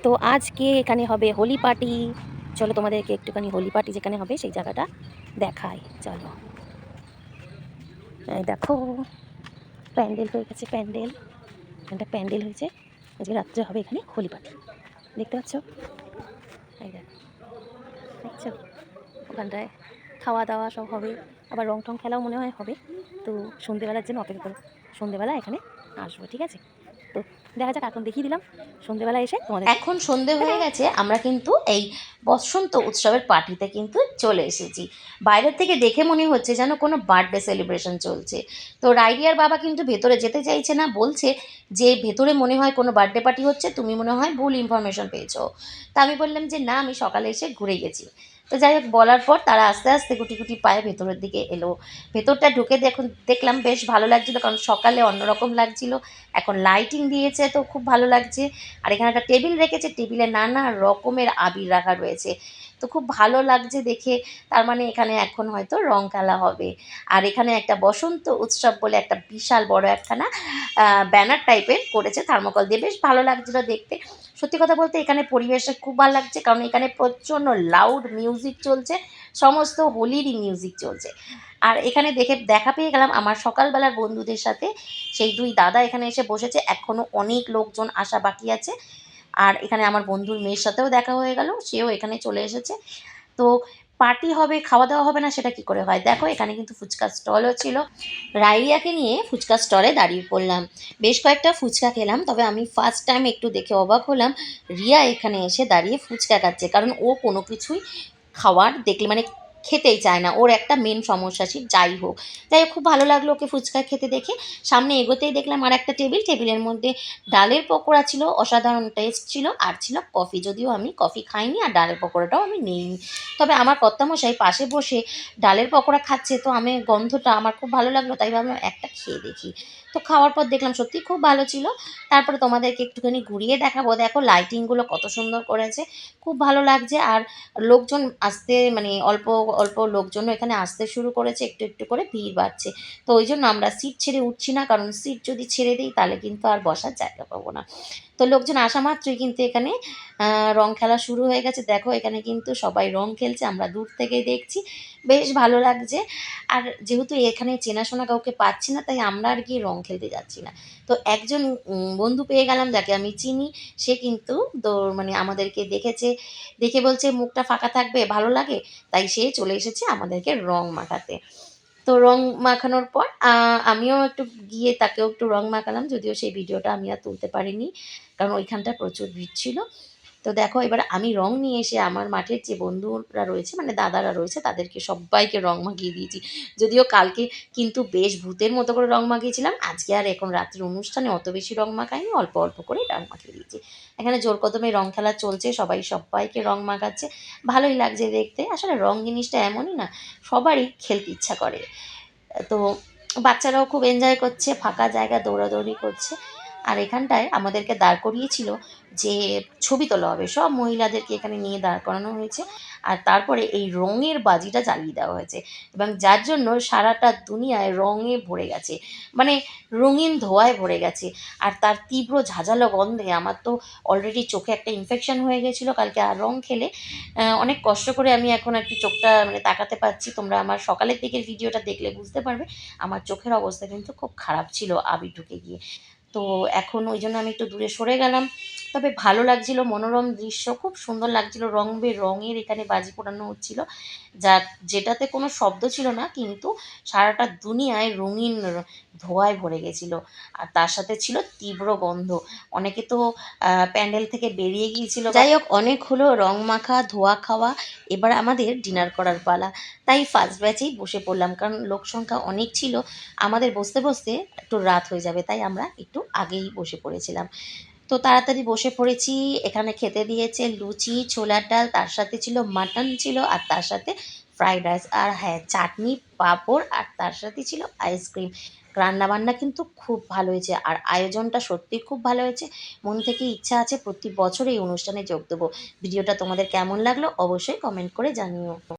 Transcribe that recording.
তো আজকে এখানে হবে হোলি পার্টি। চলো তোমাদেরকে একটুখানি হোলি পার্টি যেখানে হবে সেই জায়গাটা দেখাই। চলো, এই দেখো প্যান্ডেল হয়ে গেছে, প্যান্ডেল একটা প্যান্ডেল হয়েছে। আজকে রাত্রে হবে এখানে হোলি পার্টি, দেখতে পাচ্ছ? এই দেখো, দেখছো? ওখানটায় খাওয়া দাওয়া সব হবে, আবার রং টং খেলাও মনে হয় হবে। তো সন্ধেবেলার জন্য অপেক্ষা করো, সন্ধেবেলা এখানে আসবো, ঠিক আছে? তো দেখা যাক, এখন দেখিয়ে দিলাম, সন্ধেবেলা এসে তোমাদের এখন সন্ধে হয়ে গেছে, আমরা কিন্তু এই বসন্ত উৎসবের পার্টিতে কিন্তু চলে এসেছি। বাইরের থেকে দেখে মনে হচ্ছে যেন কোনো বার্থডে সেলিব্রেশন চলছে। তো রাইডিয়ার বাবা কিন্তু ভেতরে যেতে চাইছে না, বলছে যে ভেতরে মনে হয় কোনো বার্থডে পার্টি হচ্ছে, তুমি মনে হয় ভুল ইনফরমেশন পেয়েছো। তা আমি বললাম যে না, আমি সকালে এসে ঘুরে গেছি। তো যাই হোক, বলার পর তারা আস্তে আস্তে গুটি গুটি পায়ে ভেতরের দিকে এলো। ভেতরটা ঢুকে দেখলাম বেশ ভালো লাগছিলো, কারণ সকালে অন্যরকম লাগছিল, এখন লাইটিং দিয়েছে তো খুব ভালো লাগছে। আর এখানে একটা টেবিল রেখেছে, টেবিলে নানা রকমের আবির রাখা রয়েছে, তো খুব ভালো লাগছে দেখে। তার মানে এখানে এখন হয়তো রং খেলা হবে। আর এখানে একটা বসন্ত উৎসব বলে একটা বিশাল বড় একখানা ব্যানার টাইপের করেছে থার্মোকল দিয়ে, বেশ ভালো লাগছিলো দেখতে। সত্যি কথা বলতে এখানে পরিবেশটা খুব ভালো লাগছে, কারণ এখানে প্রচণ্ড লাউড মিউজিক চলছে, সমস্ত হোলিরই মিউজিক চলছে। আর এখানে দেখা পেয়ে গেলাম আমার সকালবেলার বন্ধুদের সাথে। সেই দুই দাদা এখানে এসে বসেছে, এখনও অনেক লোকজন আসা বাকি আছে। আর এখানে আমার বন্ধুর মেয়ের সাথেও দেখা হয়ে গেল, সেও এখানে চলে এসেছে। তো পার্টি হবে, খাওয়া দাওয়া হবে না সেটা কি করে হয়? দেখো, এখানে কিন্তু ফুচকার স্টলও ছিল। রাইয়াকে নিয়ে ফুচকার স্টলে দাঁড়িয়ে পড়লাম, বেশ কয়েকটা ফুচকা খেলাম। তবে আমি ফার্স্ট টাইম একটু দেখে অবাক হলাম, রিয়া এখানে এসে দাঁড়িয়ে ফুচকা খাচ্ছে, কারণ ও কোনো কিছুই খাওয়ার দেখলে মানে খেতেই চায় না, ওর একটা মেন সমস্যা ছিল। যাই হোক, খুব ভালো লাগলো ওকে ফুচকা খেতে দেখে। সামনে এগোতেই দেখলাম আর একটা টেবিলের মধ্যে ডালের পকোড়া ছিল, অসাধারণ টেস্ট ছিল, আর ছিল কফি। যদিও আমি কফি খাইনি আর ডালের পকোড়াটাও আমি নিইনি, তবে আমার কর্তামশাই পাশে বসে ডালের পকোড়া খাচ্ছে, তো আমি গন্ধটা আমার খুব ভালো লাগলো, তাই ভাবলাম একটা খেয়ে দেখি। তো খাওয়ার পর দেখলাম সত্যি খুব ভালো ছিল। তারপরে তোমাদেরকে একটুখানি ঘুরিয়ে দেখাবো। দেখো লাইটিংগুলো কত সুন্দর করেছে, খুব ভালো লাগছে। আর লোকজন আসতে মানে অল্প অল্প লোকজনও এখানে আসতে শুরু করেছে, একটু একটু করে ভিড় বাড়ছে। তো ওই জন্য আমরা সিট ছেড়ে উঠছি না, কারণ সিট যদি ছেড়ে দিই তাহলে কিন্তু আর বসার জায়গা পাবো না। তো লোকজন আসা মাত্রই কিন্তু এখানে রং খেলা শুরু হয়ে গেছে। দেখো এখানে কিন্তু সবাই রং খেলছে, আমরা দূর থেকেই দেখছি, বেশ ভালো লাগছে। আর যেহেতু এখানে চেনাশোনা কাউকে পাচ্ছি না, তাই আমরা আর গিয়ে রং খেলতে যাচ্ছি না। তো একজন বন্ধু পেয়ে গেলাম যাকে আমি চিনি, সে কিন্তু মানে আমাদেরকে দেখেছে, দেখে বলছে মুখটা ফাঁকা থাকবে, ভালো লাগে, তাই সে চলে এসেছে আমাদেরকে রং মাখাতে। তো রং মাখানোর পর আমিও একটু গিয়ে তাকেও একটু রং মাখালাম, যদিও সেই ভিডিওটা আমি আর তুলতে পারিনি, কারণ ওইখানটায় প্রচুর ভিড় ছিল। তো দেখো, এবার আমি রং নিয়ে এসে আমার মাঠের যে বন্ধুরা রয়েছে, মানে দাদারা রয়েছে, তাদেরকে সবাইকে রং মাখিয়ে দিয়েছি। যদিও কালকে কিন্তু বেশ ভূতের মতো করে রং মাখিয়েছিলাম, আজকে আর এখন রাত্রির অনুষ্ঠানে অত বেশি রং মাখাইনি, অল্প অল্প করে রং মাখিয়ে দিয়েছি। এখানে জোর কদমে রং খেলা চলছে, সবাই সবাইকে রং মাখাচ্ছে, ভালোই লাগছে দেখতে। আসলে রং জিনিসটা এমনই না, সবারই খেলতে ইচ্ছা করে। তো বাচ্চারাও খুব এনজয় করছে, ফাঁকা জায়গা দৌড়াদৌড়ি করছে। আর এখানটায় আমাদেরকে দাঁড় করিয়েছিল যে ছবি তোলা হবে, সব মহিলাদেরকে এখানে নিয়ে দাঁড় করানো হয়েছে। আর তারপরে এই রঙের বাজিটা জ্বালিয়ে দেওয়া হয়েছে, এবং যার জন্য সারাটা দুনিয়ায় রঙে ভরে গেছে, মানে রঙিন ধোঁয়ায় ভরে গেছে। আর তার তীব্র ঝাঁঝালো গন্ধে আমার তো অলরেডি চোখে একটা ইনফেকশন হয়ে গেছিলো কালকে আর রং খেলে। অনেক কষ্ট করে আমি এখন একটু চোখটা মানে তাকাতে পারছি। তোমরা আমার সকালের দিকের ভিডিওটা দেখলে বুঝতে পারবে আমার চোখের অবস্থা কিন্তু খুব খারাপ ছিল আবির ঢুকে গিয়ে। তো এখন ওই জন্য আমি একটু দূরে সরে গেলাম। তবে ভালো লাগছিল, মনোরম দৃশ্য, খুব সুন্দর লাগছিল। রং বেরঙের এখানে বাজি পোড়ানো হচ্ছিল, যেটাতে কোনো শব্দ ছিল না, কিন্তু সারাটা দুনিয়ায় রঙিন ধোঁয়ায় ভরে গেছিল। আর তার সাথে ছিল তীব্র গন্ধ। অনেকে তো প্যান্ডেল থেকে বেরিয়ে গিয়েছিল। যাই হোক, অনেক হলো রং মাখা ধোয়া খাওয়া, এবার আমাদের ডিনার করার পালা। তাই ফার্স্ট ব্যাচেই বসে পড়লাম, কারণ লোক সংখ্যা অনেক ছিল, আমাদের বসতে বসতে একটু রাত হয়ে যাবে, তাই আমরা একটু আগেই বসে পড়েছিলাম। তো তাড়াতাড়ি বসে পড়েছি। এখানে খেতে দিয়েছে লুচি, ছোলার ডাল, তার সাথে ছিল মাটন ছিল, আর তার সাথে ফ্রাইড রাইস, আর হ্যাঁ চাটনি, পাঁপড়, আর তার সাথে ছিল আইসক্রিম। রান্নাবান্না কিন্তু খুব ভালো হয়েছে, আর আয়োজনটা সত্যিই খুব ভালো হয়েছে। মন থেকে ইচ্ছা আছে প্রতি বছর এই অনুষ্ঠানে যোগ দেবো। ভিডিওটা তোমাদের কেমন লাগলো অবশ্যই কমেন্ট করে জানিও।